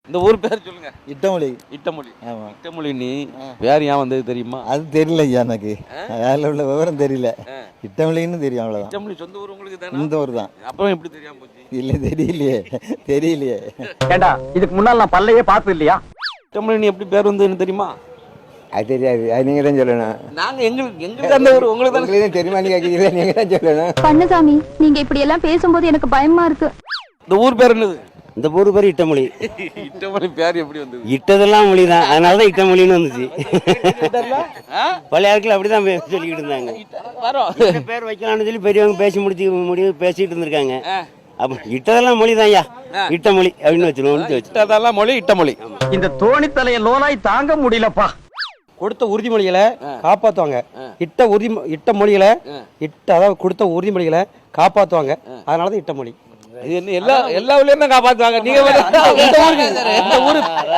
இந்த ஊர் பேர் சொல்லுங்க. இட்டமொழி. இட்டமொழி. ஆமாம். இட்டமொழி நீ பேர் ஏன் வந்தது தெரியுமா? அது தெரியல ஐயா, எனக்கு அதில் உள்ள விவரம் தெரியல. இட்டமொழின்னு தெரியும், அவ்வளோதான். இட்டமொழி சொந்த ஊர் உங்களுக்கு தானே? இந்த ஊர் தான். அப்புறம் எப்படி தெரியாம போச்சு? இல்லை, தெரியலையே. ஏண்டா இதுக்கு முன்னால் நான் பல்லையே பார்த்து இல்லையா? இட்டமொழி நீ எப்படி பேர் வந்ததுன்னு தெரியுமா? அது தெரியாது, அது நீங்கள் தான் சொல்லணும். நாங்க எங்களுக்கு அந்த ஊர் உங்களுக்கு தான் தெரியுமா? நீ கேட்குறீங்களா? நீங்கள் தான் சொல்லணும். கண்ணசாமி, நீங்க இப்படி எல்லாம் பேசும்போது எனக்கு பயமா இருக்கு. இந்த ஊர் பேர் என்னது? இந்த ஊர் பேர் இட்டமொழி. இட்டமொழி பேர் எப்படி வந்தது? இட்டதெல்லாம் மொழி தான், அதனால தான் இட்டமொழின்னு வந்துச்சு. பழைய ஆட்கள் அப்படிதான் சொல்லிக்கிட்டு இருந்தாங்க. பேர் வைக்கலாம்னு சொல்லி பெரியவங்க பேசிட்டு இருந்திருக்காங்க. அப்ப இட்டதெல்லாம் மொழி தான் ஐயா, இட்டமொழி அப்படின்னு வச்சிருவோம். இட்டதெல்லாம் மொழி இட்டமொழி. இந்த தோணித்தலைய லோலாய் தாங்க முடியலப்பா. கொடுத்த உறுதிமொழிகளை காப்பாற்றுவாங்க. இட்ட மொழிகளை அதாவது கொடுத்த உறுதிமொழிகளை காப்பாற்றுவாங்க. அதனால தான் இட்டமொழி. இது என்ன எல்லா ஊர்லயும் தான் காப்பாத்துவாங்க. நீங்க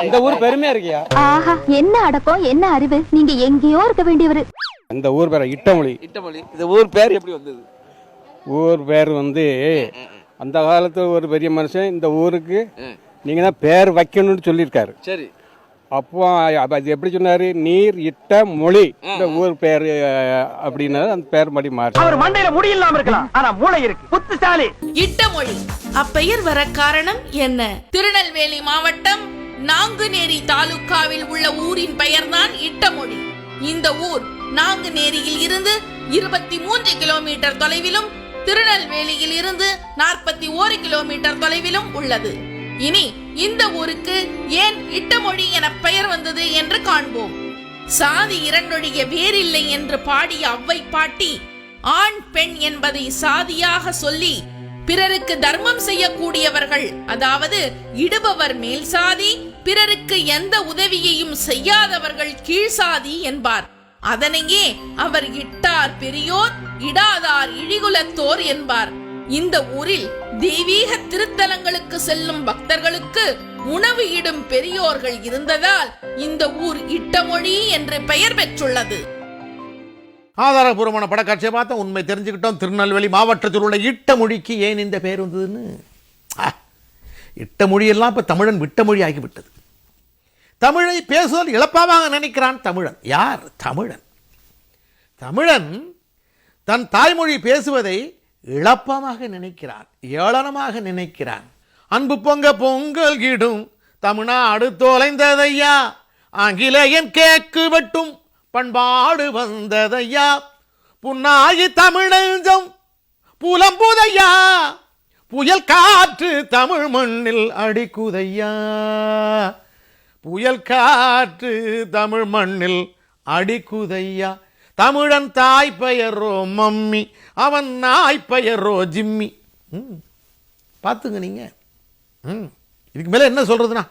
இந்த ஊர் பெருமையா இருக்கியா? ஆஹா, என்ன அடக்கம், என்ன அறிவு. நீங்க எங்கேயோ இருக்க வேண்டியவரு. இந்த ஊர் பேர் இட்டமொழி. இட்டமொழி. இந்த ஊர் பேர் எப்படி வந்தது? ஊர் பேர் அந்த காலத்துல ஒரு பெரிய மனுஷன் இந்த ஊருக்கு நீங்க தான் பேர் வைக்கணும்னு சொல்லியிருக்காரு. சரி. அப்போ அது எப்படி சொன்னாரு? நீர் இட்ட மொழி இந்த ஊர் பேர் அப்படின்னா அந்த பேர் மடி மாறி. அவர் மண்டையில முடி இல்லாம இருக்கலாம், ஆனா மூளை இருக்கு. புத்திசாலி. இட்டமொழி அப்பெயர் வர காரணம் என்ன? திருநெல்வேலி மாவட்டம் நாங்குநேரி தாலுகாவில் உள்ள ஊரின் பெயர்தான் இட்டமொழி. இந்த ஊர் நாங்குநேரியில் இருந்து 23 கிலோமீட்டர் தொலைவிலும் திருநெல்வேலியில் இருந்து 41 கிலோமீட்டர் தொலைவிலும் உள்ளது. இனி இந்த ஊருக்கு ஏன் இட்டமொழி என பெயர் வந்தது என்று காண்போம். சாதி இரண்டொழிய வேறில்லை என்று பாடிய அவ்வை பாட்டி ஆண் பெண் என்பதை சாதியாக சொல்லி பிறருக்கு தர்மம் செய்யக்கூடியவர்கள், அதாவது இடுபவர் மேல் சாதி, பிறருக்கு எந்த உதவியையும் செய்யாதவர்கள் கீழ்சாதி என்பார். அதனையே அவர் இட்டார் பெரியோர், இடாதார் இழிகுலத்தோர் என்பார். இந்த ஊரில் தெய்வீக திருத்தலங்களுக்கு செல்லும் பக்தர்களுக்கு உணவு இடும் பெரியோர்கள் இருந்ததால் இந்த ஊர் இட்டமொழி என்று பெயர் பெற்றுள்ளது. ஆதாரபூர்வமான படக்காட்சியை பார்த்தா உண்மை தெரிஞ்சுக்கிட்டோம். திருநெல்வேலி மாவட்டத்தில் உள்ள இட்டமொழிக்கு ஏன் இந்த பெயர் வந்ததுன்னு. இட்டமொழியெல்லாம் இப்போ தமிழன் விட்டமொழி ஆகிவிட்டது. தமிழை பேசுவதில் இழப்பாக நினைக்கிறான் தமிழன். யார்? தமிழன். தமிழன் தன் தாய்மொழி பேசுவதை இழப்பமாக நினைக்கிறான், ஏளனமாக நினைக்கிறான். அன்பு பொங்க பொங்கல் கிடும் தமிழ்நாடு தொலைந்ததையா, ஆங்கிலேயன் கேக்கு வெட்டும் பண்பாடு வந்ததையா, புன்னாகி தமிழஞ்சம் புலம்புதையா, புயல் காற்று தமிழ் மண்ணில் அடிக்குதையா, புயல் காற்று தமிழ் மண்ணில் அடிக்குதையா. தமிழன் தாய் பெயரோ மம்மி, அவன் நாய் பெயரோ ஜிம்மி. பார்த்துங்க நீங்க. இதுக்கு மேலே என்ன சொல்றதுன்னா